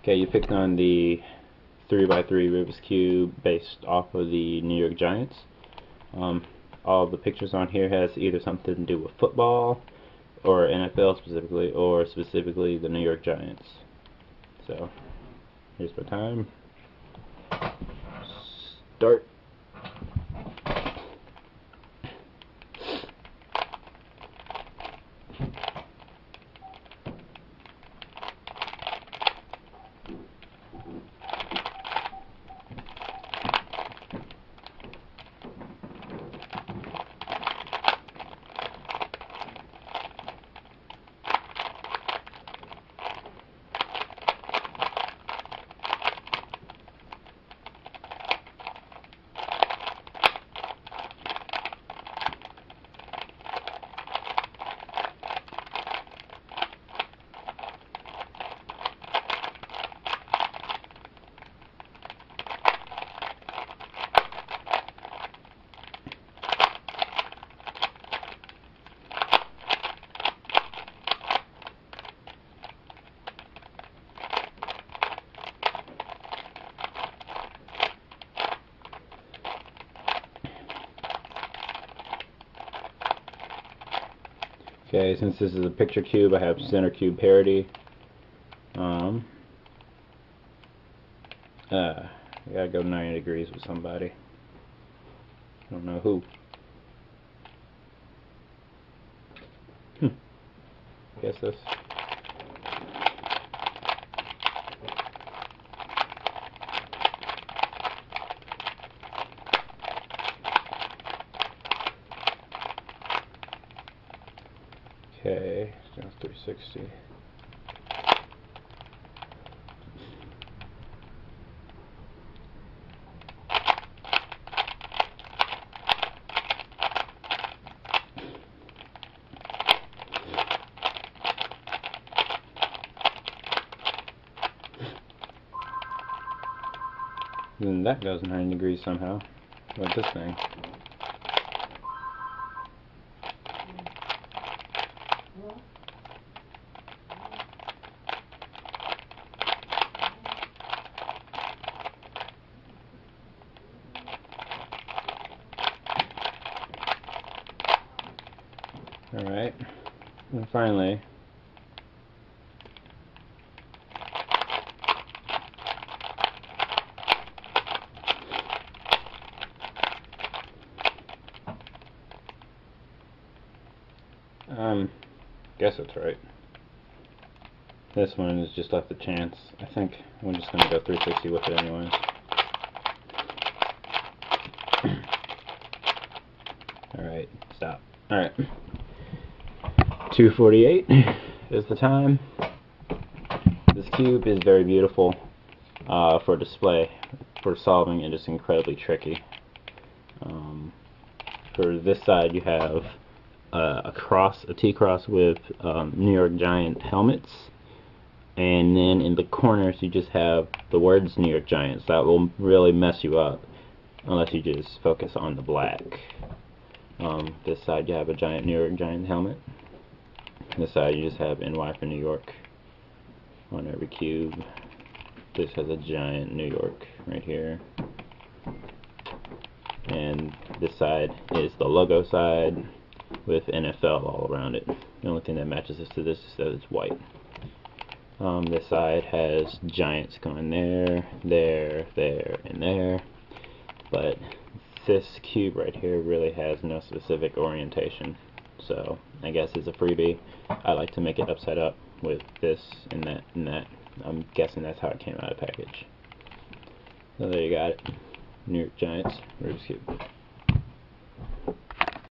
Okay, you picked on the 3x3 Rubik's Cube based off of the New York Giants. All the pictures on here has either something to do with football, or NFL specifically, or specifically the New York Giants. So, here's my time. Start. Okay, since this is a picture cube, I have center cube parity. I gotta go 90 degrees with somebody. Don't know who. Guess this. Okay, down 360. Then that goes 90 degrees somehow. What this thing? Alright, and finally, guess that's right. This one is just left a chance. I think I'm just gonna go 360 with it anyways. Alright, stop. Alright. 2:48 is the time. This cube is very beautiful for display. For solving, it is incredibly tricky. For this side, you have a T-cross with New York Giant helmets, and then in the corners you just have the words New York Giants. That will really mess you up unless you just focus on the black. This side you have a giant New York Giant helmet. This side you just have NY for New York on every cube. This has a giant New York right here. And this side is the logo side with NFL all around it. The only thing that matches this to this is that it's white. This side has Giants going there, there, there, and there. But this cube right here really has no specific orientation. So I guess it's a freebie. I like to make it upside up with this and that and that. I'm guessing that's how it came out of the package. So there you got it. New York Giants Rubik's Cube.